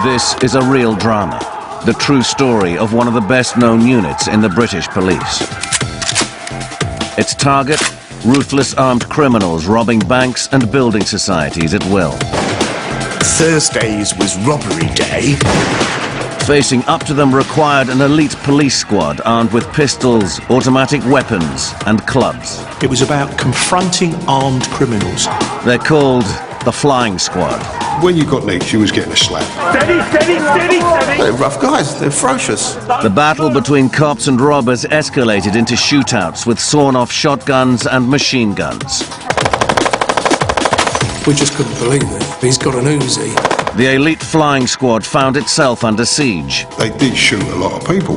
This is a real drama, the true story of one of the best-known units in the British police. Its target, ruthless armed criminals robbing banks and building societies at will. Thursdays was robbery day. Facing up to them required an elite police squad armed with pistols, automatic weapons and clubs. It was about confronting armed criminals. They're called the Flying Squad. When you got nicked, you was getting a slap. Steady, steady, steady, steady! They're rough guys, they're ferocious. The battle between cops and robbers escalated into shootouts with sawn-off shotguns and machine guns. We just couldn't believe it. He's got an Uzi. The elite Flying Squad found itself under siege, They did shoot a lot of people.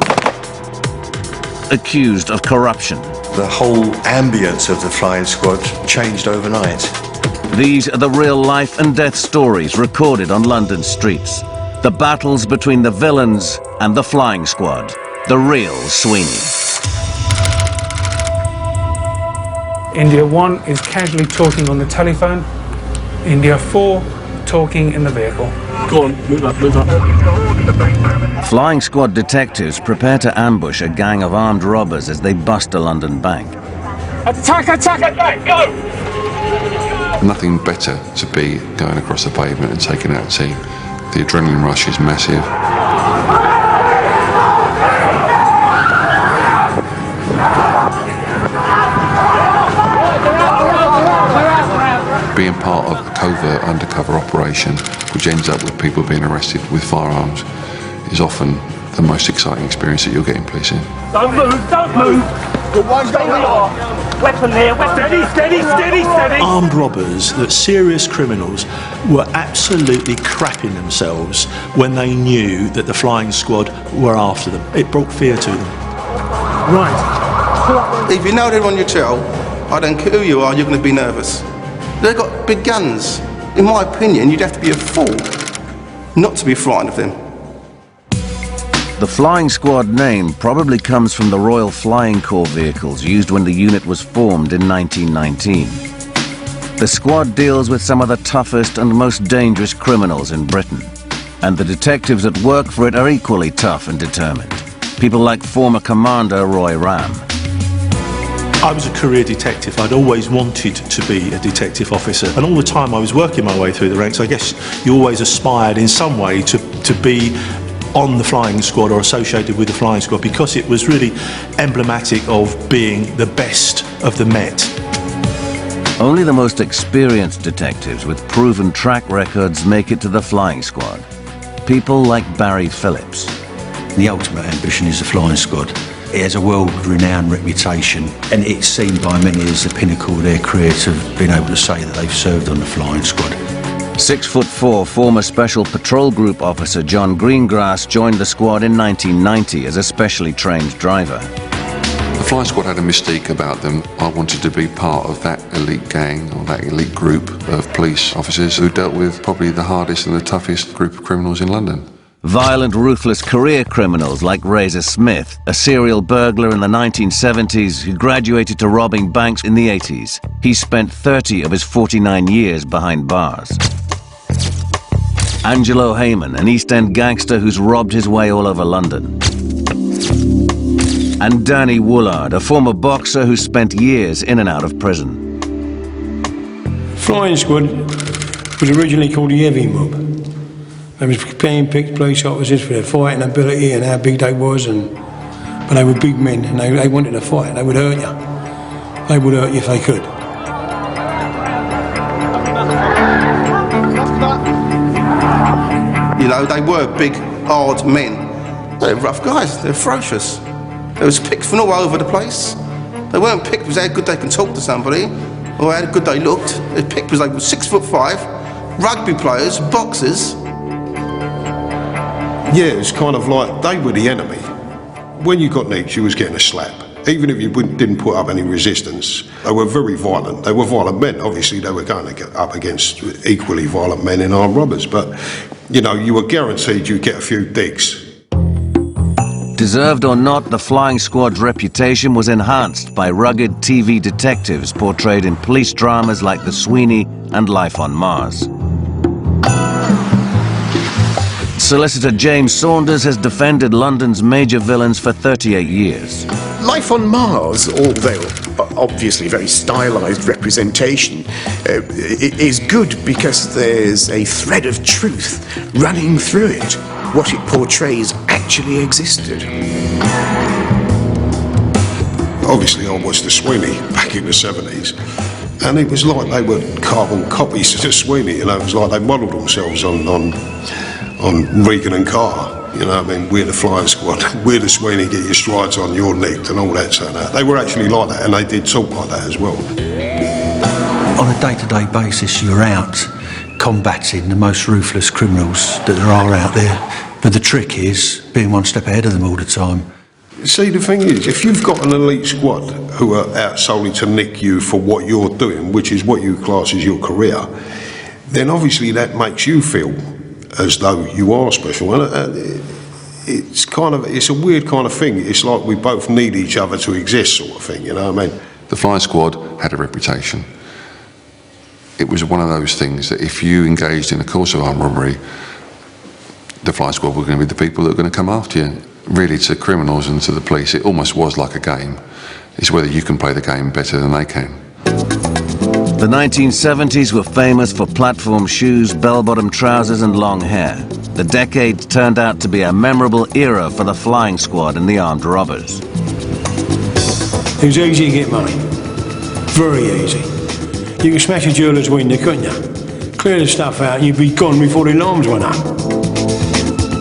accused of corruption. The whole ambience of the Flying Squad changed overnight. These are the real life and death stories recorded on London streets. The battles between the villains and the Flying Squad. The real Sweeney. India 1 is casually talking on the telephone. India 4 talking in the vehicle. Go on, move up, move up. Flying Squad detectives prepare to ambush a gang of armed robbers as they bust a London bank. Attack, attack, attack, go! Nothing better to be going across the pavement and taking out a team. The adrenaline rush is massive. Being part of a covert undercover operation, which ends up with people being arrested with firearms, is often the most exciting experience that you'll get in policing. Don't move, don't move! Stay where you are. Weapon there, weapon. Steady, steady, steady, steady! Armed robbers, that serious criminals, were absolutely crapping themselves when they knew that the Flying Squad were after them. It brought fear to them. Right. If you know they're on your tail, I don't care who you are, you're going to be nervous. They've got big guns. In my opinion, you'd have to be a fool not to be frightened of them. The Flying Squad name probably comes from the Royal Flying Corps vehicles used when the unit was formed in 1919. The squad deals with some of the toughest and most dangerous criminals in Britain. And the detectives at work for it are equally tough and determined. People like former Commander Roy Ram. I was a career detective. I'd always wanted to be a detective officer. And all the time I was working my way through the ranks, I guess you always aspired in some way to be on the Flying Squad or associated with the Flying Squad, because it was really emblematic of being the best of the Met. Only the most experienced detectives with proven track records make it to the Flying Squad. People like Barry Phillips. The ultimate ambition is the Flying Squad. It has a world-renowned reputation, and it's seen by many as the pinnacle of their career to have been able to say that they've served on the Flying Squad. 6'4" former Special Patrol Group officer John Greengrass joined the squad in 1990 as a specially trained driver. The Flying Squad had a mystique about them. I wanted to be part of that elite gang, or that elite group of police officers who dealt with probably the hardest and the toughest group of criminals in London. Violent, ruthless career criminals like Razor Smith, a serial burglar in the 1970s who graduated to robbing banks in the 80s. He spent 30 of his 49 years behind bars. Angelo Hayman, an East End gangster who's robbed his way all over London. And Danny Woolard, a former boxer who spent years in and out of prison. Flying Squad was originally called the Heavy Mob. They was picked police officers for their fighting ability and how big they was, but they were big men and they wanted to fight. They would hurt you. They would hurt you if they could. You know, they were big, hard men. They're rough guys, they're ferocious. They was picked from all over the place. They weren't picked because how good they can talk to somebody or how good they looked. They were picked because they were 6'5", rugby players, boxers. Yeah, it's kind of like they were the enemy. When you got nicked, you was getting a slap. Even if you didn't put up any resistance, they were very violent. They were violent men. Obviously, they were going to get up against equally violent men in armed robbers. But, you know, you were guaranteed you'd get a few digs. Deserved or not, the Flying Squad's reputation was enhanced by rugged TV detectives portrayed in police dramas like The Sweeney and Life on Mars. Solicitor James Saunders has defended London's major villains for 38 years. Life on Mars, although obviously very stylised representation, is good because there's a thread of truth running through it. What it portrays actually existed. Obviously, I watched the Sweeney back in the 70s, and it was like they were carbon copies of the Sweeney. You know, it was like they modelled themselves on Regan and Carr. You know what I mean? We're the flying squad. We're the Sweeney, get your strides on, you're nicked, and all that sort of that. They were actually like that, and they did talk like that as well. On a day-to-day basis, you're out combating the most ruthless criminals that there are out there. But the trick is being one step ahead of them all the time. See, the thing is, if you've got an elite squad who are out solely to nick you for what you're doing, which is what you class as your career, then obviously that makes you feel as though you are special. And it's a weird kind of thing. It's like we both need each other to exist, sort of thing, you know what I mean? The Flying Squad had a reputation. It was one of those things that if you engaged in a course of armed robbery, the Flying Squad were going to be the people that were going to come after you. Really, to criminals and to the police, it almost was like a game. It's whether you can play the game better than they can. The 1970s were famous for platform shoes, bell-bottom trousers and long hair. The decade turned out to be a memorable era for the Flying Squad and the armed robbers. It was easy to get money. Very easy. You could smash a jeweller's window, couldn't you? Clear the stuff out and you'd be gone before the alarms went up.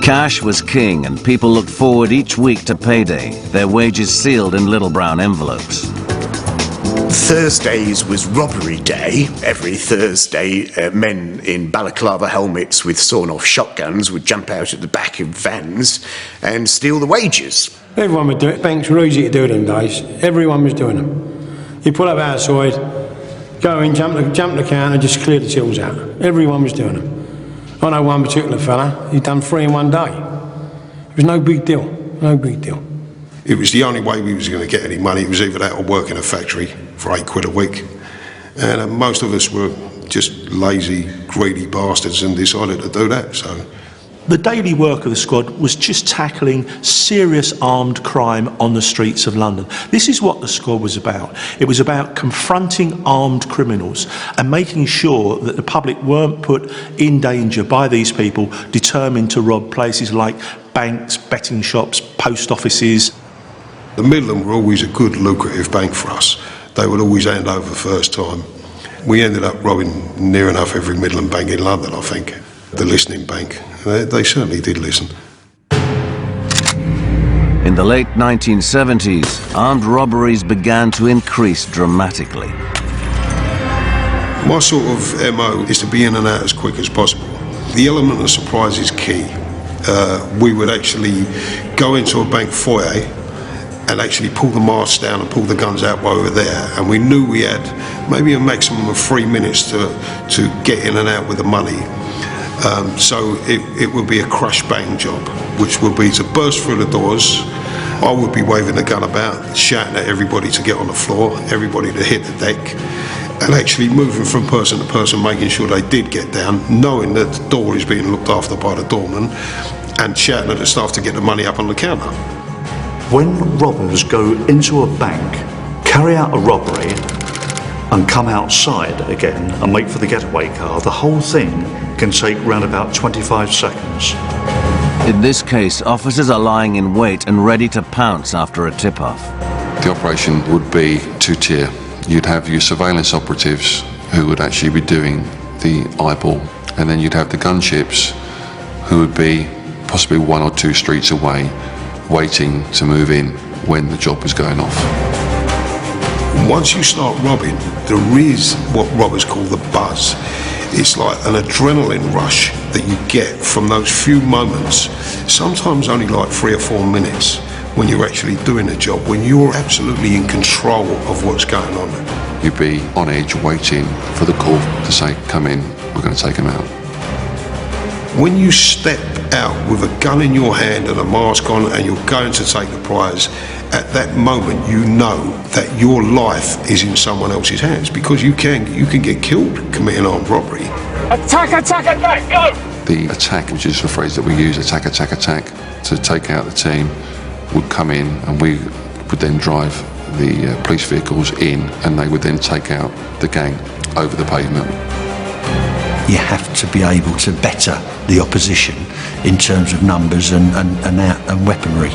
Cash was king, and people looked forward each week to payday, their wages sealed in little brown envelopes. Thursdays was robbery day. Every Thursday, men in balaclava helmets with sawn-off shotguns would jump out at the back of vans and steal the wages. Everyone would do it. Banks were easy to do them days. Everyone was doing them. You pull up outside, go in, jump the counter, just clear the tills out. Everyone was doing them. I know one particular fella, he'd done 3 in one day. It was no big deal, no big deal. It was the only way we was going to get any money. It was either that or work in a factory for £8 a week. And most of us were just lazy, greedy bastards and decided to do that, so. The daily work of the squad was just tackling serious armed crime on the streets of London. This is what the squad was about. It was about confronting armed criminals and making sure that the public weren't put in danger by these people determined to rob places like banks, betting shops, post offices. The Midland were always a good, lucrative bank for us. They would always hand over first time. We ended up robbing near enough every Midland bank in London, I think. The listening bank. They certainly did listen. In the late 1970s, armed robberies began to increase dramatically. My sort of MO is to be in and out as quick as possible. The element of surprise is key. We would actually go into a bank foyer and actually pull the masks down and pull the guns out while we were there. And we knew we had maybe a maximum of 3 minutes to get in and out with the money. So it would be a crash bang job, which would be to burst through the doors. I would be waving the gun about, shouting at everybody to get on the floor, everybody to hit the deck, and actually moving from person to person, making sure they did get down, knowing that the door is being looked after by the doorman, and shouting at the staff to get the money up on the counter. When robbers go into a bank, carry out a robbery, and come outside again and make for the getaway car, the whole thing can take round about 25 seconds. In this case, officers are lying in wait and ready to pounce after a tip-off. The operation would be two-tier. You'd have your surveillance operatives who would actually be doing the eyeball, and then you'd have the gunships who would be possibly 1 or 2 streets away, waiting to move in when the job was going off. Once you start robbing, there is what robbers call the buzz. It's like an adrenaline rush that you get from those few moments, sometimes only like 3 or 4 minutes, when you're actually doing the job, when you're absolutely in control of what's going on. You'd be on edge waiting for the call to say, come in, we're going to take him out. When you step out with a gun in your hand and a mask on and you're going to take the prize, at that moment you know that your life is in someone else's hands, because you can get killed committing armed robbery. Attack, attack, attack, go! The attack, which is the phrase that we use, attack, attack, attack, to take out the team, would come in and we would then drive the police vehicles in and they would then take out the gang over the pavement. You have to be able to better the opposition in terms of numbers and weaponry.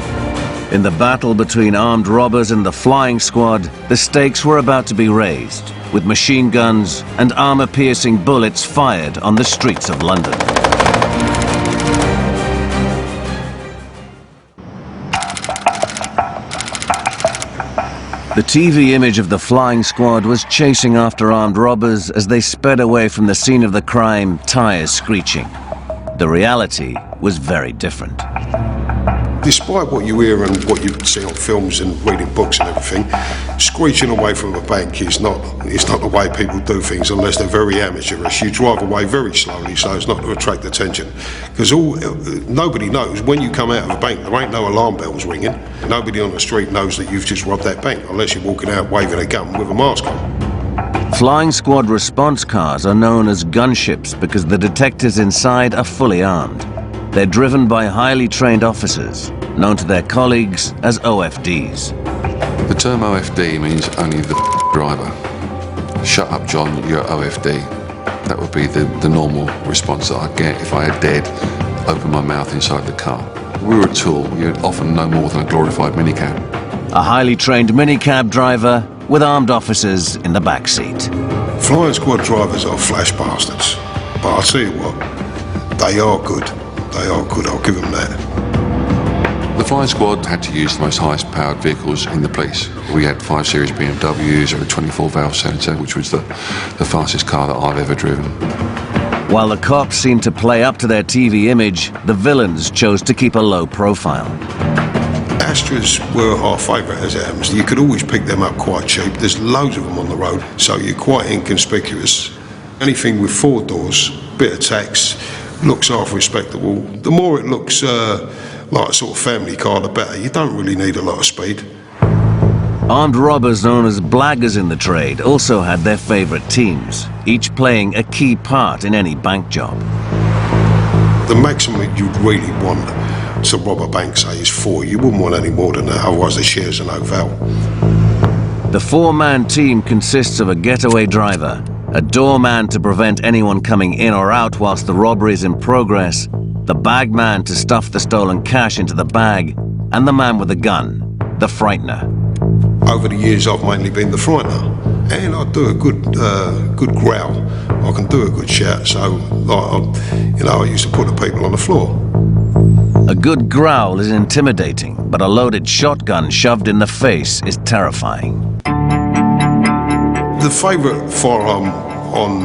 In the battle between armed robbers and the flying squad, the stakes were about to be raised, with machine guns and armor-piercing bullets fired on the streets of London. The TV image of the flying squad was chasing after armed robbers as they sped away from the scene of the crime, tires screeching. The reality was very different. Despite what you hear and what you see on films and reading books and everything, screeching away from a bank is not the way people do things unless they're very amateurish. You drive away very slowly so as not to attract attention. Because nobody knows, when you come out of a bank, there ain't no alarm bells ringing. Nobody on the street knows that you've just robbed that bank, unless you're walking out waving a gun with a mask on. Flying squad response cars are known as gunships because the detectives inside are fully armed. They're driven by highly trained officers, known to their colleagues as OFDs. The term OFD means only the driver. Shut up, John, you're OFD. That would be the normal response that I'd get if I had dared open my mouth inside the car. We were a tool. You're often no more than a glorified minicab. A highly trained minicab driver with armed officers in the back seat. Flying squad drivers are flash bastards, but I'll tell you what, they are good. They are good, I'll give them that. The flying squad had to use the most highest powered vehicles in the police. We had 5 Series BMWs or a 24-valve Senator, which was the fastest car that I've ever driven. While the cops seemed to play up to their TV image, the villains chose to keep a low profile. Astras were our favourite as it happens. You could always pick them up quite cheap. There's loads of them on the road, so you're quite inconspicuous. Anything with 4 doors, bit of tax, looks half respectable. The more it looks like a sort of family car, the better. You don't really need a lot of speed. Armed robbers known as blaggers in the trade also had their favourite teams, each playing a key part in any bank job. The maximum you'd really want to rob a bank, say, is 4. You wouldn't want any more than that, otherwise the shares are no val. The 4-man team consists of a getaway driver, a doorman to prevent anyone coming in or out whilst the robbery is in progress, the bagman to stuff the stolen cash into the bag, and the man with the gun, the frightener. Over the years, I've mainly been the frightener, and I do a good growl. I can do a good shout, so I used to put the people on the floor. A good growl is intimidating, but a loaded shotgun shoved in the face is terrifying. The favourite firearm on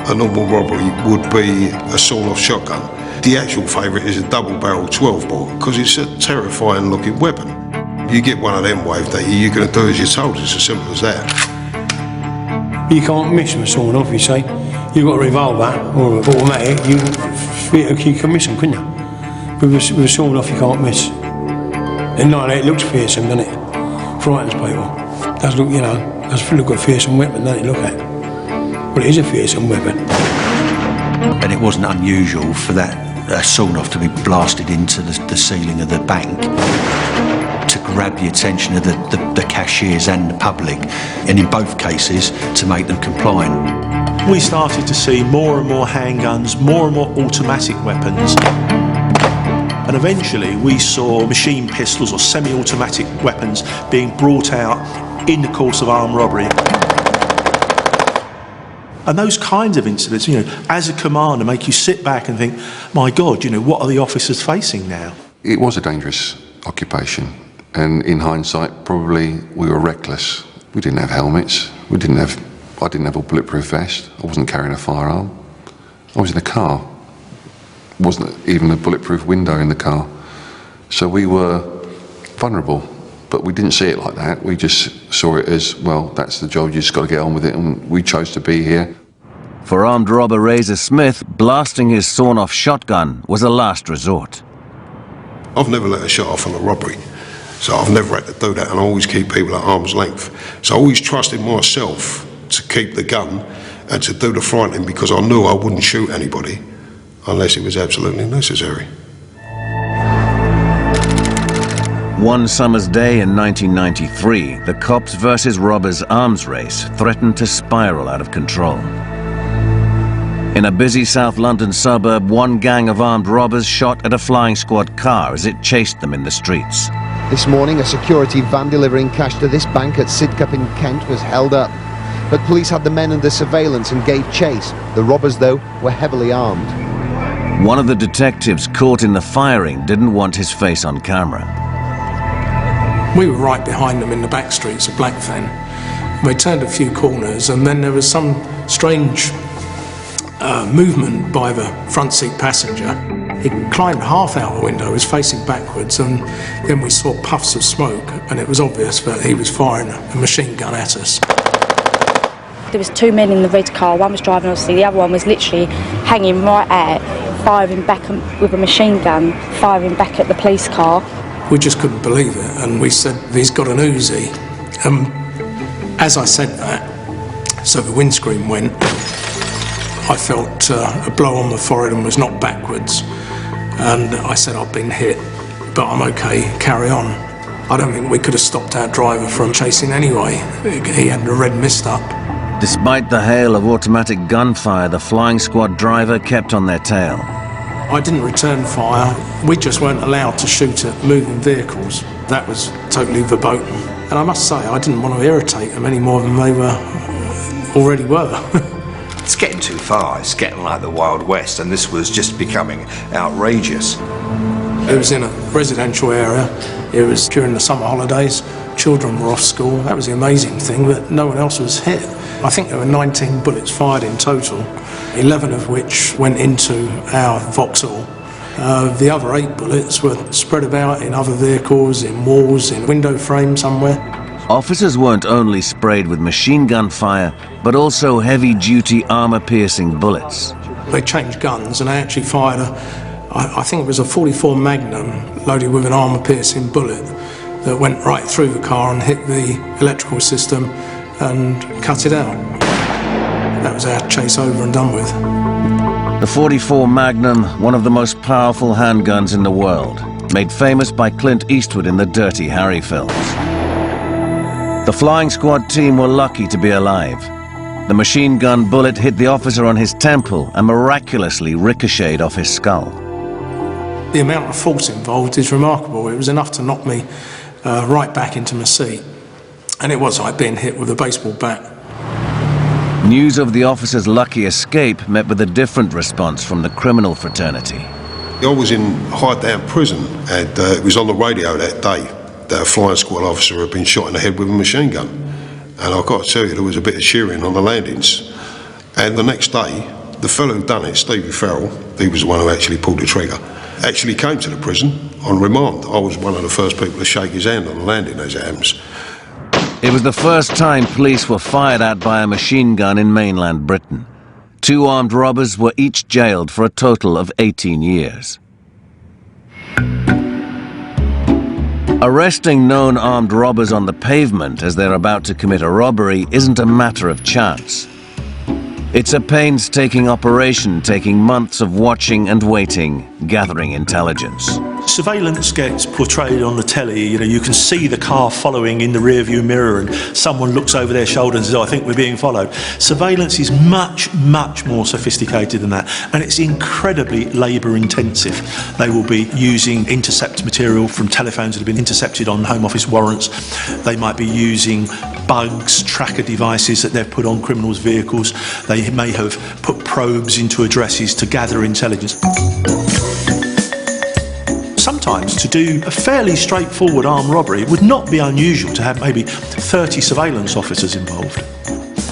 a normal robbery would be a sawn-off shotgun. The actual favourite is a double-barrel 12-bore because it's a terrifying-looking weapon. You get one of them waved at you, you're going to do as you're told. It's as simple as that. You can't miss with a sawn-off, you say. You've got a revolver or an automatic, you can miss them, couldn't you? But with a sawn-off, you can't miss. And like that, it looks fearsome, doesn't it? Frightens people. Does look, does look a fearsome weapon, doesn't it, look at? Well, it is a fearsome weapon. And it wasn't unusual for that sawn-off to be blasted into the ceiling of the bank to grab the attention of the cashiers and the public, and in both cases to make them compliant. We started to see more and more handguns, more and more automatic weapons. And eventually we saw machine pistols or semi-automatic weapons being brought out in the course of armed robbery. And those kinds of incidents, as a commander, make you sit back and think, my God, what are the officers facing now? It was a dangerous occupation. And in hindsight, probably we were reckless. We didn't have helmets. I didn't have a bulletproof vest. I wasn't carrying a firearm. I was in a car. Wasn't even a bulletproof window in the car. So we were vulnerable, but we didn't see it like that. We just saw it as, well, that's the job, you just got to get on with it, and we chose to be here. For armed robber Razor Smith, blasting his sawn-off shotgun was a last resort. I've never let a shot off on a robbery, so I've never had to do that, and I always keep people at arm's length. So I always trusted myself to keep the gun and to do the frightening because I knew I wouldn't shoot anybody. unless it was absolutely necessary. One summer's day in 1993, the cops versus robbers arms race threatened to spiral out of control. In a busy South London suburb, one gang of armed robbers shot at a flying squad car as it chased them in the streets. This morning, a security van delivering cash to this bank at Sidcup in Kent was held up. But police had the men under surveillance and gave chase. The robbers, though, were heavily armed. One of the detectives caught in the firing didn't want his face on camera. We were right behind them in the back streets of Blackfen. They turned a few corners and then there was some strange movement by the front seat passenger. He climbed half out the window, was facing backwards, and then we saw puffs of smoke, and it was obvious that he was firing a machine gun at us. There was two men in the red car, one was driving obviously, the other one was literally hanging right out, firing back with a machine gun, firing back at the police car. We just couldn't believe it, and we said, he's got an Uzi. As I said that, so the windscreen went, I felt a blow on the forehead and was knocked backwards. And I said, I've been hit, but I'm okay, carry on. I don't think we could have stopped our driver from chasing anyway. He had the red mist up. Despite the hail of automatic gunfire, the flying squad driver kept on their tail. I didn't return fire. We just weren't allowed to shoot at moving vehicles. That was totally verboten. And I must say, I didn't want to irritate them any more than they already were. It's getting too far. It's getting like the Wild West, and this was just becoming outrageous. It was in a residential area. It was during the summer holidays. Children were off school. That was the amazing thing, that no one else was hit. I think there were 19 bullets fired in total, 11 of which went into our Vauxhall. The other 8 bullets were spread about in other vehicles, in walls, in window frames somewhere. Officers weren't only sprayed with machine gun fire, but also heavy-duty armor-piercing bullets. They changed guns and they actually fired I think it was a .44 Magnum loaded with an armor-piercing bullet that went right through the car and hit the electrical system and cut it out. That was our chase over and done with. The .44 Magnum, one of the most powerful handguns in the world, made famous by Clint Eastwood in the Dirty Harry films. The flying squad team were lucky to be alive. The machine gun bullet hit the officer on his temple and miraculously ricocheted off his skull. The amount of force involved is remarkable. It was enough to knock me right back into my seat. And it was like being hit with a baseball bat. News of the officer's lucky escape met with a different response from the criminal fraternity. I was in Highdown prison, and it was on the radio that day that a flying squad officer had been shot in the head with a machine gun. And I've got to tell you, there was a bit of cheering on the landings. And the next day, the fellow who done it, Stevie Farrell, he was the one who actually pulled the trigger, actually came to the prison on remand. I was one of the first people to shake his hand on the landing as it happens. It was the first time police were fired at by a machine gun in mainland Britain. 2 armed robbers were each jailed for a total of 18 years. Arresting known armed robbers on the pavement as they're about to commit a robbery isn't a matter of chance. It's a painstaking operation taking months of watching and waiting, gathering intelligence. Surveillance gets portrayed on the telly, you can see the car following in the rearview mirror and someone looks over their shoulder and says, oh, I think we're being followed. Surveillance is much, much more sophisticated than that, and it's incredibly labour intensive. They will be using intercept material from telephones that have been intercepted on Home Office warrants. They might be using bugs, tracker devices that they've put on criminals' vehicles. They may have put probes into addresses to gather intelligence. Sometimes to do a fairly straightforward armed robbery, it would not be unusual to have maybe 30 surveillance officers involved.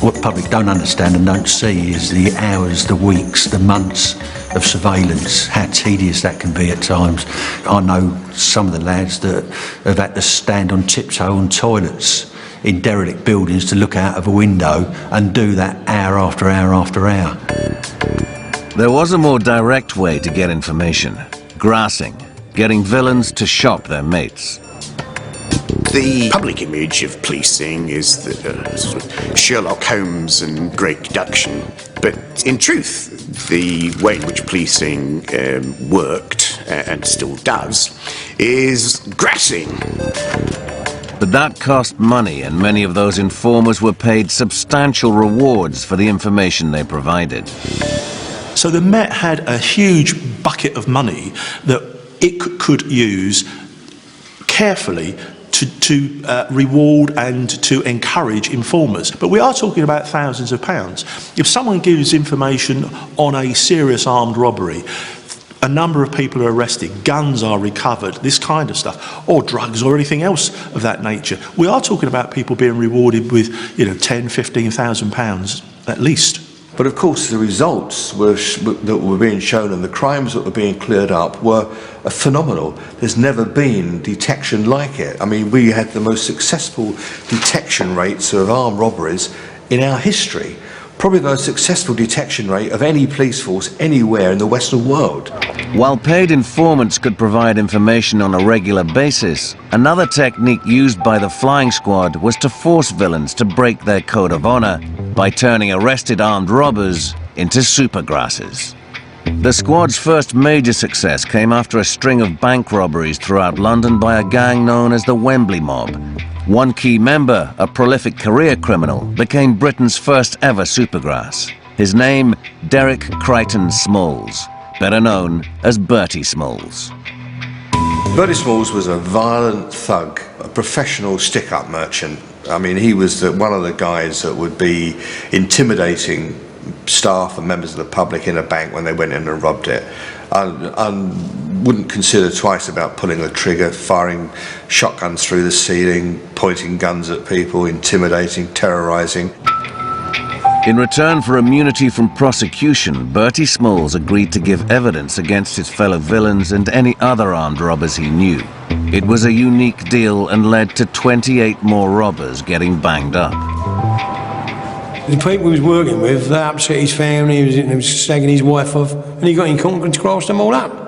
What the public don't understand and don't see is the hours, the weeks, the months of surveillance, how tedious that can be at times. I know some of the lads that have had to stand on tiptoe on toilets in derelict buildings to look out of a window and do that hour after hour after hour. There was a more direct way to get information: grassing, getting villains to shop their mates. The public image of policing is the sort of Sherlock Holmes and Great Deduction. But in truth, the way in which policing worked, and still does, is grassing. But that cost money, and many of those informers were paid substantial rewards for the information they provided. So the Met had a huge bucket of money that it could use carefully to reward and to encourage informers. But we are talking about thousands of pounds. If someone gives information on a serious armed robbery, a number of people are arrested, guns are recovered, this kind of stuff, or drugs or anything else of that nature. We are talking about people being rewarded with, £10,000, £15,000 at least. But of course the results that were being shown and the crimes that were being cleared up were phenomenal. There's never been detection like it. I mean, we had the most successful detection rates of armed robberies in our history. Probably the most successful detection rate of any police force anywhere in the Western world. While paid informants could provide information on a regular basis, another technique used by the flying squad was to force villains to break their code of honor by turning arrested armed robbers into supergrasses. The squad's first major success came after a string of bank robberies throughout London by a gang known as the Wembley Mob. One key member, a prolific career criminal, became Britain's first ever supergrass. His name, Derek Crichton Smalls, better known as Bertie Smalls. Bertie Smalls was a violent thug, a professional stick-up merchant. I mean, he was one of the guys that would be intimidating staff and members of the public in a bank when they went in and robbed it. And wouldn't consider twice about pulling the trigger, firing shotguns through the ceiling, pointing guns at people, intimidating, terrorising. In return for immunity from prosecution, Bertie Smalls agreed to give evidence against his fellow villains and any other armed robbers he knew. It was a unique deal and led to 28 more robbers getting banged up. The people he was working with, they upset his family, he was slagging his wife off, and he got incontinent to cross them all up.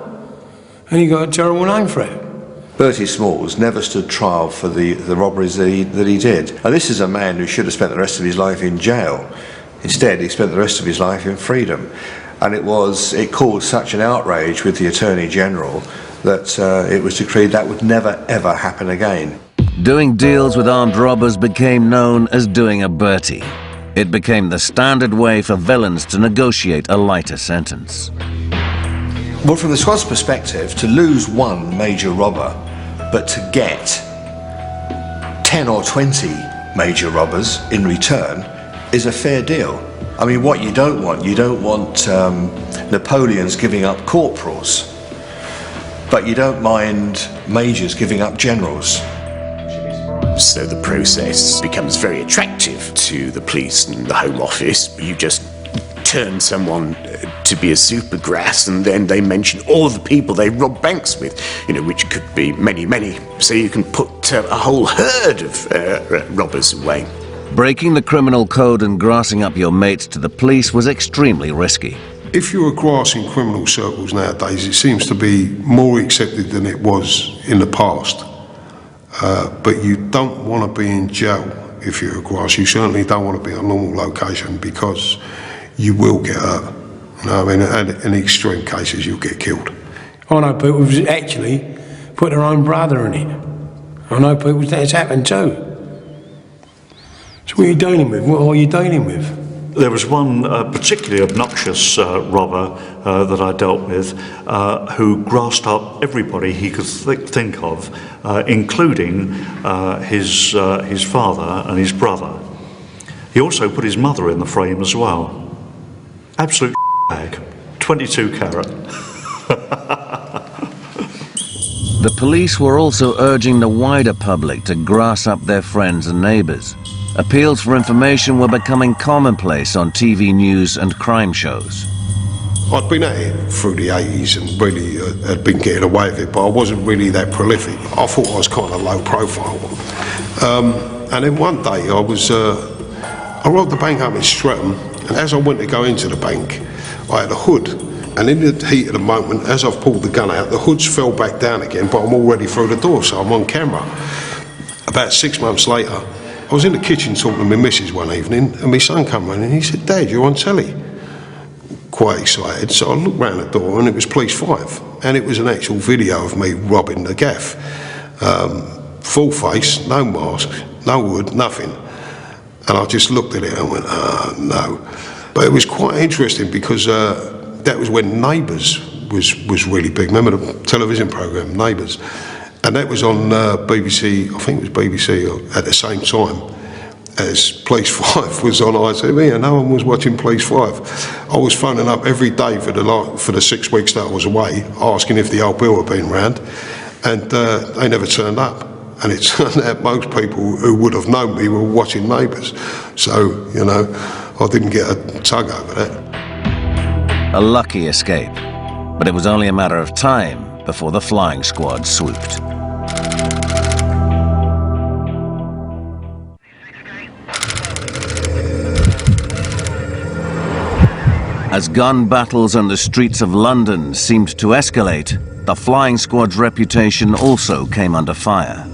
And he got a terrible name for it. Bertie Smalls never stood trial for the robberies that he did. And this is a man who should have spent the rest of his life in jail. Instead, he spent the rest of his life in freedom. And it caused such an outrage with the Attorney General that it was decreed that would never ever happen again. Doing deals with armed robbers became known as doing a Bertie. It became the standard way for villains to negotiate a lighter sentence. Well, from the squad's perspective, to lose one major robber, but to get 10 or 20 major robbers in return, is a fair deal. I mean, what you don't want Napoleons giving up corporals, but you don't mind majors giving up generals. So the process becomes very attractive to the police and the Home Office. You just turn someone to be a supergrass and then they mention all the people they rob banks with, which could be many, many. So you can put a whole herd of robbers away. Breaking the criminal code and grassing up your mates to the police was extremely risky. If you're a grass in criminal circles nowadays, it seems to be more accepted than it was in the past. But you don't want to be in jail if you're a grass. You certainly don't want to be in a normal location because you will get hurt. And in extreme cases, you'll get killed. I know people who've actually put their own brother in it. I know people that's happened too. So what are you dealing with? What are you dealing with? There was one particularly obnoxious robber that I dealt with who grassed up everybody he could think of, including his father and his brother. He also put his mother in the frame as well. Absolute bag. 22 carat. The police were also urging the wider public to grass up their friends and neighbours. Appeals for information were becoming commonplace on TV news and crime shows. I'd been at it through the 80s and really had been getting away with it, but I wasn't really that prolific. I thought I was kind of low profile. And then one day I robbed the bank up in Streatham, and as I went to go into the bank, I had a hood. And in the heat of the moment, as I've pulled the gun out, the hoods fell back down again, but I'm already through the door, so I'm on camera. About 6 months later, I was in the kitchen talking to my missus one evening, and my son came round and he said, "Dad, you're on telly." quite excited, so I looked round the door and it was Police 5, and it was an actual video of me robbing the gaff. Full face, no mask, no wood, nothing. And I just looked at it and went, oh no. But it was quite interesting because that was when Neighbours was really big. Remember the television programme, Neighbours? And that was on BBC, I think it was BBC at the same time as Police 5 was on ITV, and no one was watching Police 5. I was phoning up every day for the 6 weeks that I was away, asking if the old bill had been round, and they never turned up. And it turned out most people who would have known me were watching Neighbours. So, you know, I didn't get a tug over that. A lucky escape, but it was only a matter of time before the flying squad swooped. As gun battles on the streets of London seemed to escalate, the flying squad's reputation also came under fire.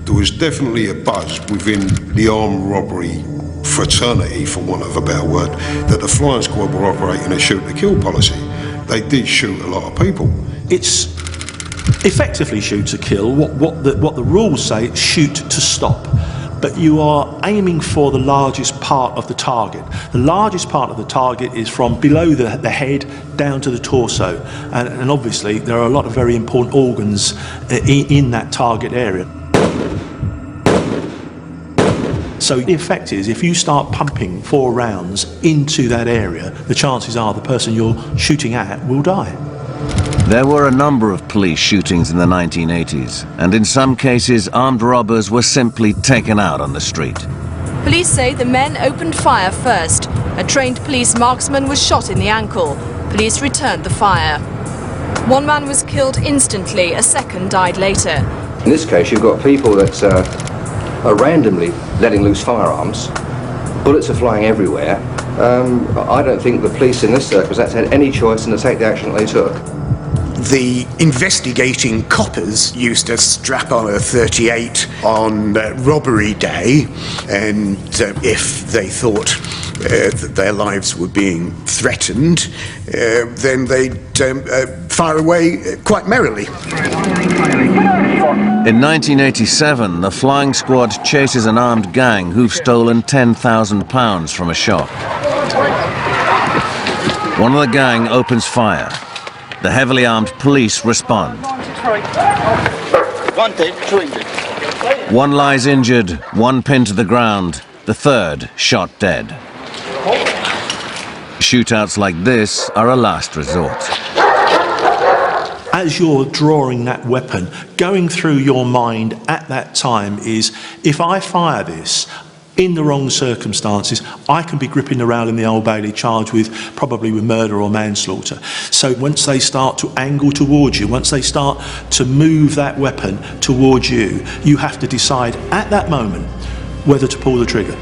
There was definitely a buzz within the armed robbery fraternity, for want of a better word, that the flying squad were operating a shoot-to-kill policy. They did shoot a lot of people. It's effectively shoot to kill. What the rules say, it's shoot to stop. But you are aiming for the largest part of the target. The largest part of the target is from below the head down to the torso. And obviously there are a lot of very important organs in that target area. So the effect is, if you start pumping 4 rounds into that area, the chances are the person you're shooting at will die. There were a number of police shootings in the 1980s, and in some cases armed robbers were simply taken out on the street. Police say the men opened fire first. A trained police marksman was shot in the ankle. Police returned the fire. One man was killed instantly, a second died later. In this case, you've got people that are randomly letting loose firearms. Bullets are flying everywhere. I don't think the police in this circumstance had any choice in to take the action that they took. The investigating coppers used to strap on a 38 on robbery day, and if they thought that their lives were being threatened, then they'd fire away quite merrily. In 1987, the flying squad chases an armed gang who've stolen £10,000 from a shop. One of the gang opens fire. The heavily armed police respond. One lies injured, one pinned to the ground, the third shot dead. Shootouts like this are a last resort. As you're drawing that weapon, going through your mind at that time is, if I fire this in the wrong circumstances, I can be gripping around in the Old Bailey charged probably with murder or manslaughter. So once they start to angle towards you, once they start to move that weapon towards you, you have to decide at that moment whether to pull the trigger.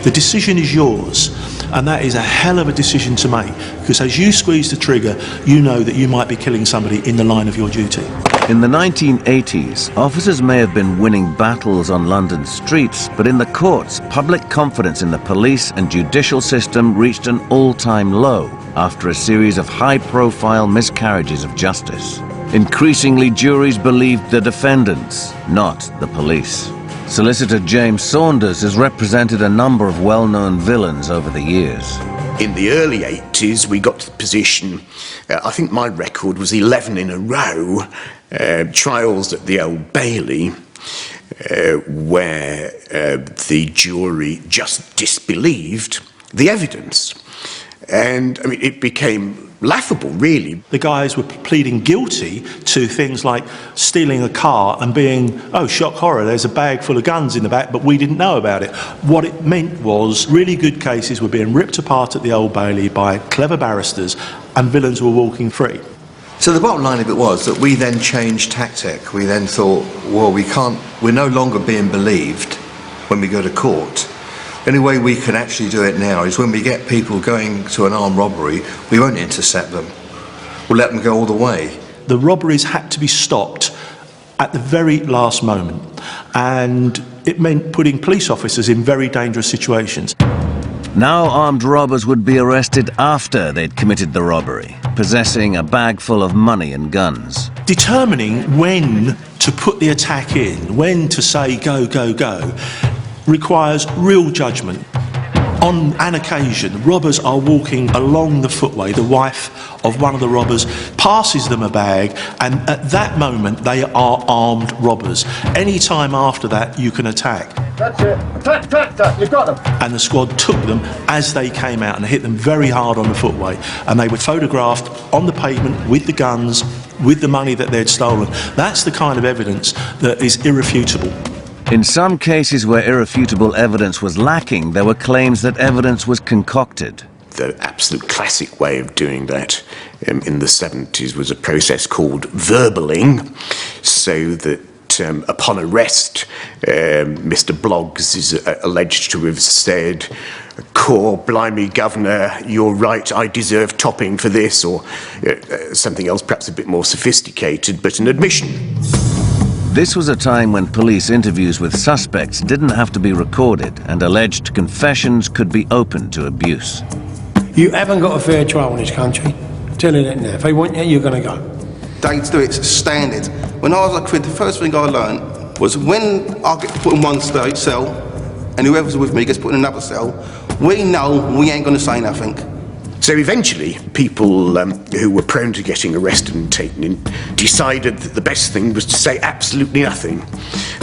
The decision is yours, and that is a hell of a decision to make, because as you squeeze the trigger, you know that you might be killing somebody in the line of your duty. In the 1980s, officers may have been winning battles on London streets, but in the courts, public confidence in the police and judicial system reached an all-time low after a series of high-profile miscarriages of justice. Increasingly, juries believed the defendants, not the police. Solicitor James Saunders has represented a number of well-known villains over the years. In the early 80s, we got to the position, I think my record was 11 in a row, trials at the Old Bailey, where the jury just disbelieved the evidence. And I mean, it became laughable, really. The guys were pleading guilty to things like stealing a car and being, oh, shock horror, there's a bag full of guns in the back, but we didn't know about it. What it meant was really good cases were being ripped apart at the Old Bailey by clever barristers, and villains were walking free. So the bottom line of it was that we then changed tactic. We then thought, well, we're no longer being believed when we go to court. The only way we can actually do it now is when we get people going to an armed robbery, we won't intercept them. We'll let them go all the way. The robberies had to be stopped at the very last moment, and it meant putting police officers in very dangerous situations. Now armed robbers would be arrested after they'd committed the robbery, possessing a bag full of money and guns. Determining when to put the attack in, when to say go, go, go, requires real judgment. On an occasion, robbers are walking along the footway. The wife of one of the robbers passes them a bag, and at that moment they are armed robbers. Any time after that, you can attack. That's it. Attack, you've got them. And the squad took them as they came out and hit them very hard on the footway. And they were photographed on the pavement with the guns, with the money that they'd stolen. That's the kind of evidence that is irrefutable. In some cases where irrefutable evidence was lacking, there were claims that evidence was concocted. The absolute classic way of doing that in the 70s was a process called verbaling, so that upon arrest, Mr. Bloggs is alleged to have said, "Core, blimey, Governor, you're right, I deserve topping for this," or something else perhaps a bit more sophisticated, but an admission. This was a time when police interviews with suspects didn't have to be recorded, and alleged confessions could be open to abuse. You haven't got a fair trial in this country. I'm telling you that now. If they want you, you're going to go. They do it standard. When I was a kid, the first thing I learned was when I get put in one cell and whoever's with me gets put in another cell, we know we ain't going to say nothing. So eventually, people who were prone to getting arrested and taken in decided that the best thing was to say absolutely nothing.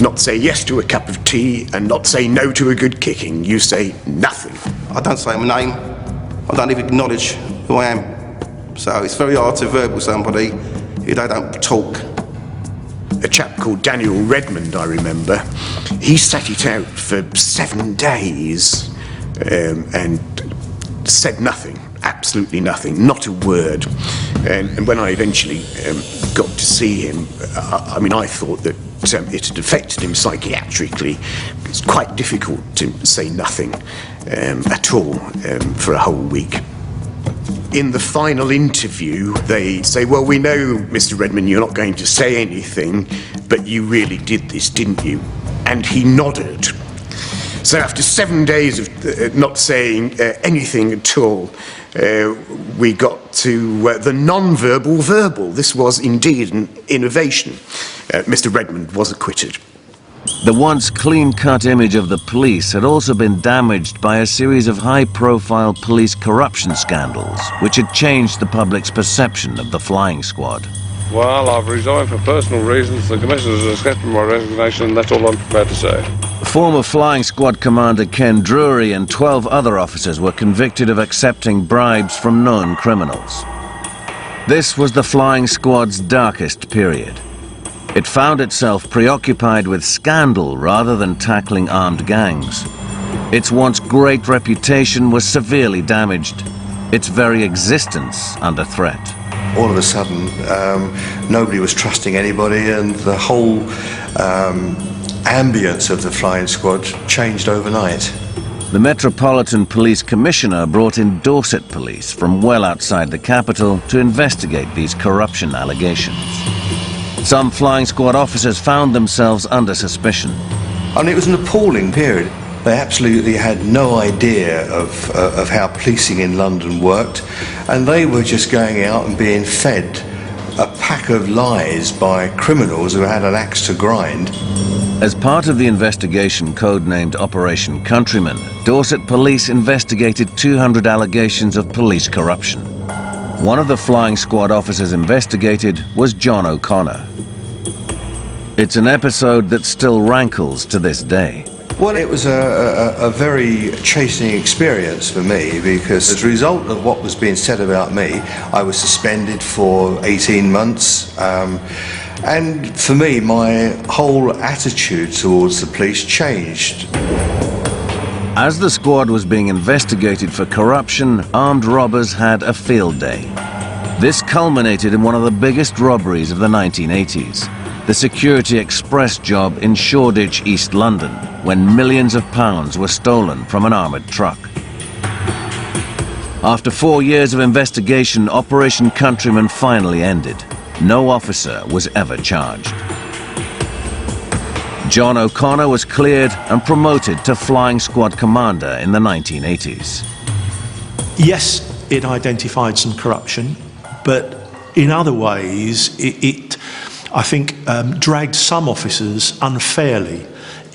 Not say yes to a cup of tea and not say no to a good kicking. You say nothing. I don't say my name. I don't even acknowledge who I am. So it's very hard to verbal somebody if they don't talk. A chap called Daniel Redmond, I remember, he sat it out for 7 days and said nothing. Absolutely nothing, not a word. And when I eventually got to see him, I mean, I thought that it had affected him psychiatrically. It's quite difficult to say nothing at all for a whole week. In the final interview, they say, "Well, we know, Mr. Redmond, you're not going to say anything, but you really did this, didn't you?" And he nodded. So after 7 days of not saying anything at all, we got to the non-verbal verbal. This was indeed an innovation. Mr. Redmond was acquitted. The once clean-cut image of the police had also been damaged by a series of high-profile police corruption scandals, which had changed the public's perception of the flying squad. Well, I've resigned for personal reasons. The Commissioner has accepted my resignation, and that's all I'm prepared to say. Former Flying Squad Commander Ken Drury and 12 other officers were convicted of accepting bribes from known criminals. This was the Flying Squad's darkest period. It found itself preoccupied with scandal rather than tackling armed gangs. Its once great reputation was severely damaged, its very existence under threat. All of a sudden, nobody was trusting anybody, and the whole ambience of the Flying Squad changed overnight. The Metropolitan Police Commissioner brought in Dorset Police from well outside the capital to investigate these corruption allegations. Some Flying Squad officers found themselves under suspicion. And it was an appalling period. They absolutely had no idea of how policing in London worked, and they were just going out and being fed a pack of lies by criminals who had an axe to grind. As part of the investigation codenamed Operation Countryman, Dorset Police investigated 200 allegations of police corruption. One of the Flying Squad officers investigated was John O'Connor. It's an episode that still rankles to this day. Well, it was a very chastening experience for me, because as a result of what was being said about me, I was suspended for 18 months. And for me, my whole attitude towards the police changed. As the squad was being investigated for corruption, armed robbers had a field day. This culminated in one of the biggest robberies of the 1980s. The Security Express job in Shoreditch, East London, when millions of pounds were stolen from an armoured truck. After 4 years of investigation, Operation Countryman finally ended. No officer was ever charged. John O'Connor was cleared and promoted to Flying Squad Commander in the 1980s. Yes, it identified some corruption, but in other ways it I think, dragged some officers unfairly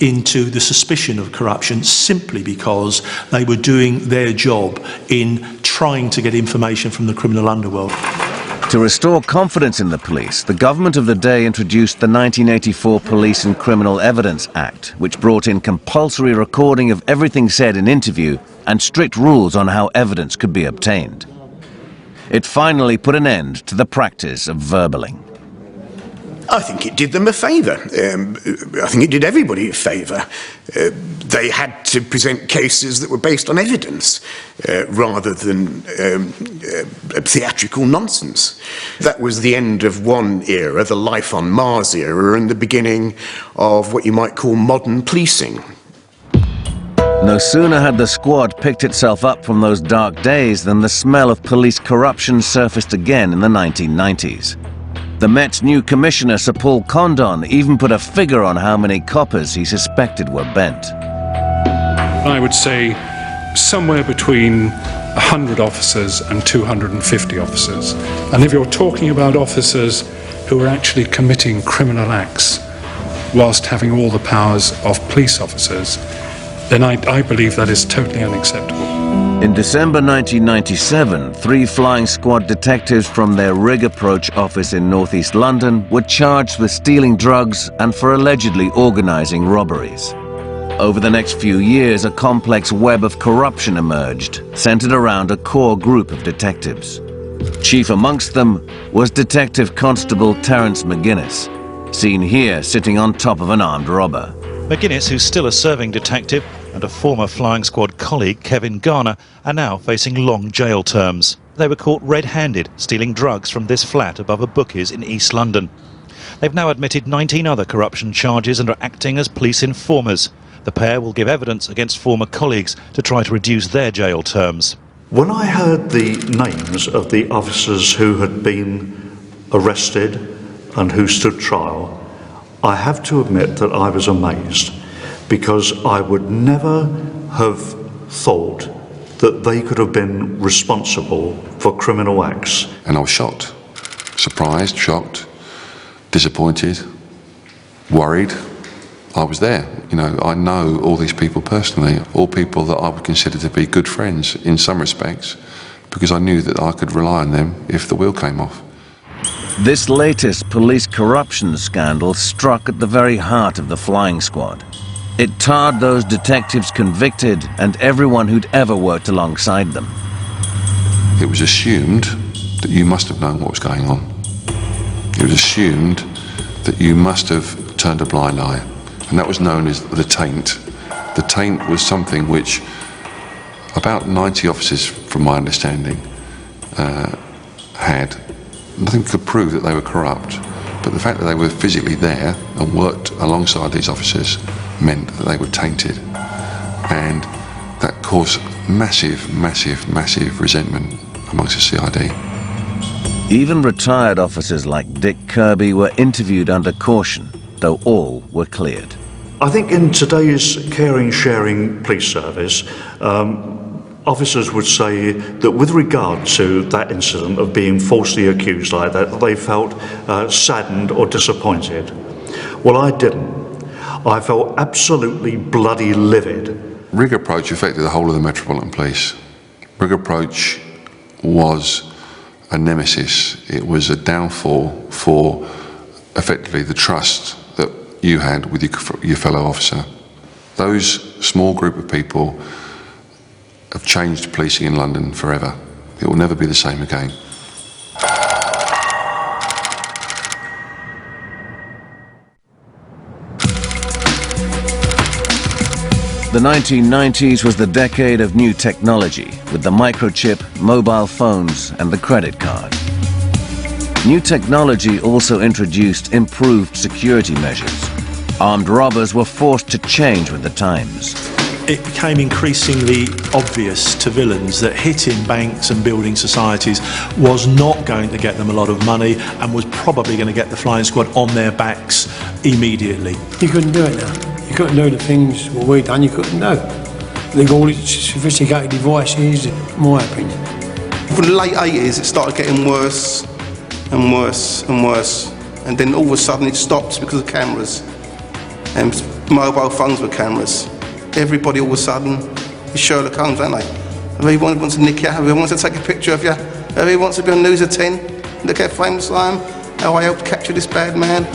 into the suspicion of corruption simply because they were doing their job in trying to get information from the criminal underworld. To restore confidence in the police, the government of the day introduced the 1984 Police and Criminal Evidence Act, which brought in compulsory recording of everything said in interview and strict rules on how evidence could be obtained. It finally put an end to the practice of verballing. I think it did them a favour. I think it did everybody a favour. They had to present cases that were based on evidence rather than theatrical nonsense. That was the end of one era, the Life on Mars era, and the beginning of what you might call modern policing. No sooner had the squad picked itself up from those dark days than the smell of police corruption surfaced again in the 1990s. The Met's new commissioner, Sir Paul Condon, even put a figure on how many coppers he suspected were bent. I would say somewhere between 100 officers and 250 officers. And if you're talking about officers who are actually committing criminal acts whilst having all the powers of police officers, then I believe that is totally unacceptable. In December 1997, 3 Flying Squad detectives from their Rig Approach office in northeast London were charged with stealing drugs and for allegedly organising robberies. Over the next few years, a complex web of corruption emerged, centred around a core group of detectives. Chief amongst them was Detective Constable Terence McGuinness, seen here sitting on top of an armed robber. McGuinness, who's still a serving detective, and a former Flying Squad colleague, Kevin Garner, are now facing long jail terms. They were caught red-handed, stealing drugs from this flat above a bookies in East London. They've now admitted 19 other corruption charges and are acting as police informers. The pair will give evidence against former colleagues to try to reduce their jail terms. When I heard the names of the officers who had been arrested and who stood trial, I have to admit that I was amazed, because I would never have thought that they could have been responsible for criminal acts. And I was shocked, surprised, shocked, disappointed, worried. I was there. You know, I know all these people personally, all people that I would consider to be good friends in some respects, because I knew that I could rely on them if the wheel came off. This latest police corruption scandal struck at the very heart of the Flying Squad. It tarred those detectives convicted and everyone who'd ever worked alongside them. It was assumed that you must have known what was going on. It was assumed that you must have turned a blind eye, and that was known as the taint. The taint was something which about 90 officers, from my understanding, had. Nothing could prove that they were corrupt, but the fact that they were physically there and worked alongside these officers meant that they were tainted, and that caused massive, massive, massive resentment amongst the CID. Even retired officers like Dick Kirby were interviewed under caution, though all were cleared. I think in today's caring, sharing police service, officers would say that with regard to that incident of being falsely accused like that, they felt saddened or disappointed. Well, I didn't. I felt absolutely bloody livid. Rig Approach affected the whole of the Metropolitan Police. Rig Approach was a nemesis. It was a downfall for effectively the trust that you had with your fellow officer. Those small group of people have changed policing in London forever. It will never be the same again. The 1990s was the decade of new technology, with the microchip, mobile phones, and the credit card. New technology also introduced improved security measures. Armed robbers were forced to change with the times. it became increasingly obvious to villains that hitting banks and building societies was not going to get them a lot of money and was probably going to get the flying squad on their backs immediately. You couldn't do it now. You couldn't do the things what we've done, you couldn't do. They've all these sophisticated devices, in my opinion. From the late 80s, it started getting worse and worse and worse. And then all of a sudden it stopped because of cameras. And mobile phones were cameras. Everybody all of a sudden is Sherlock Holmes, aren't they? Everyone wants to nick you, everyone wants to take a picture of you, everyone wants to be on News at 10. Look how famous I am, how I helped capture this bad man.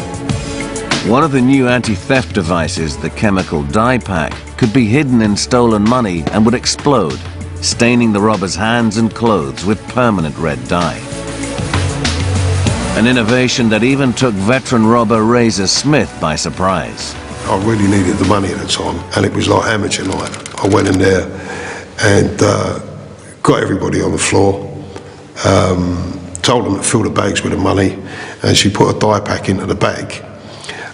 One of the new anti-theft devices, the chemical dye pack, could be hidden in stolen money and would explode, staining the robber's hands and clothes with permanent red dye. An innovation that even took veteran robber Razor Smith by surprise. I really needed the money at the time, and it was like amateur night. I went in there and got everybody on the floor, told them to fill the bags with the money, and she put a dye pack into the bag.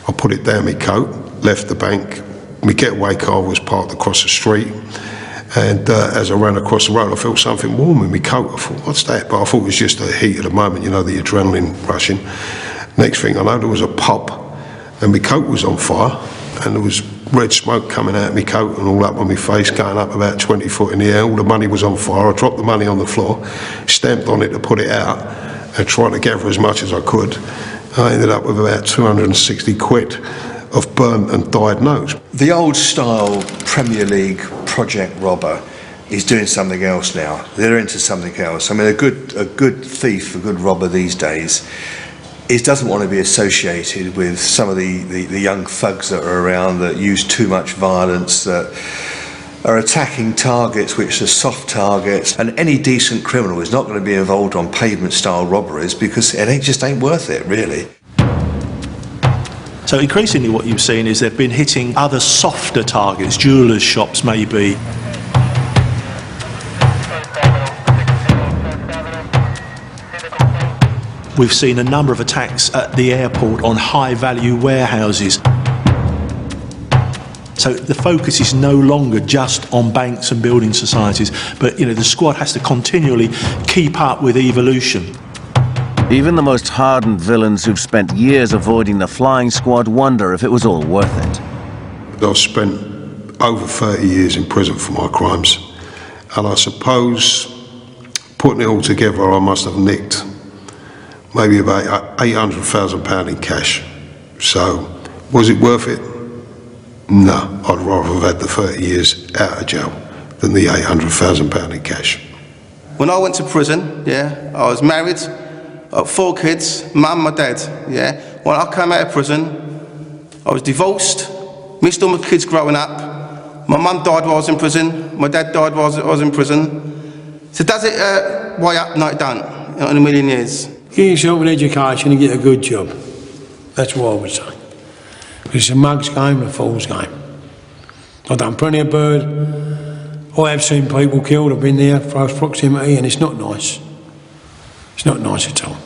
I put it down my coat, left the bank. My getaway car was parked across the street, and as I ran across the road, I felt something warm in my coat. I thought, what's that? But I thought it was just the heat of the moment, you know, the adrenaline rushing. Next thing I know, there was a pop, and my coat was on fire, and there was red smoke coming out of my coat and all up on my face, going up about 20 foot in the air. All the money was on fire. I dropped the money on the floor, stamped on it to put it out, and tried to gather as much as I could. I ended up with about 260 quid of burnt and dyed notes. The old style Premier League project robber is doing something else now. They're into something else. I mean, a good thief, a good robber these days, doesn't want to be associated with some of the young thugs that are around that use too much violence, that are attacking targets which are soft targets, and any decent criminal is not going to be involved on pavement style robberies because it just ain't worth it, really. So increasingly what you've seen is they've been hitting other softer targets, jewellers' shops maybe. We've seen a number of attacks at the airport on high-value warehouses. So the focus is no longer just on banks and building societies, but the squad has to continually keep up with evolution. Even the most hardened villains who've spent years avoiding the flying squad wonder if it was all worth it. I've spent over 30 years in prison for my crimes, and I suppose, putting it all together, I must have nicked maybe about £800,000 in cash. So, was it worth it? No, I'd rather have had the 30 years out of jail than the £800,000 in cash. When I went to prison, I was married, I had 4 kids, mum, my dad, When I came out of prison, I was divorced, missed all my kids growing up. My mum died while I was in prison, my dad died while I was in prison. So does it weigh up? No, it don't, not in a million years. Get yourself an education and get a good job. That's what I would say. It's a mug's game and a fool's game. I've done plenty of bird. I have seen people killed. I've been there for close proximity, and it's not nice. It's not nice at all,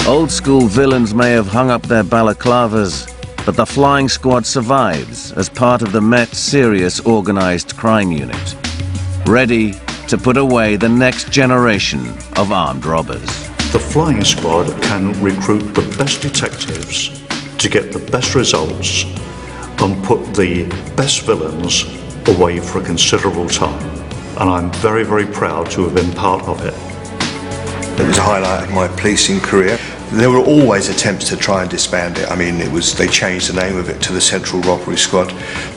Old school villains may have hung up their balaclavas, but the flying squad survives as part of the Met's serious organised crime unit, ready to put away the next generation of armed robbers. The flying squad can recruit the best detectives to get the best results and put the best villains away for a considerable time. And I'm very, very proud to have been part of it. It was a highlight of my policing career. There were always attempts to try and disband it. I mean, they changed the name of it to the Central Robbery Squad,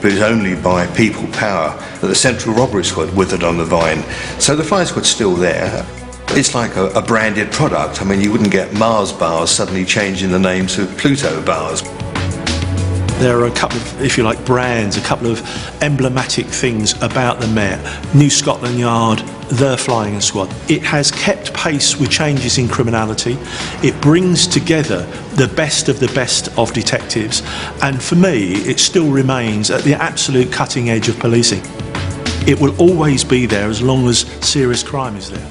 but it was only by people power that the Central Robbery Squad withered on the vine. So the flying squad's still there. It's like a branded product. I mean, you wouldn't get Mars bars suddenly changing the name to Pluto bars. There are a couple of, if you like, brands, a couple of emblematic things about the Met. New Scotland Yard, the Flying Squad. It has kept pace with changes in criminality. It brings together the best of detectives. And for me, it still remains at the absolute cutting edge of policing. It will always be there as long as serious crime is there.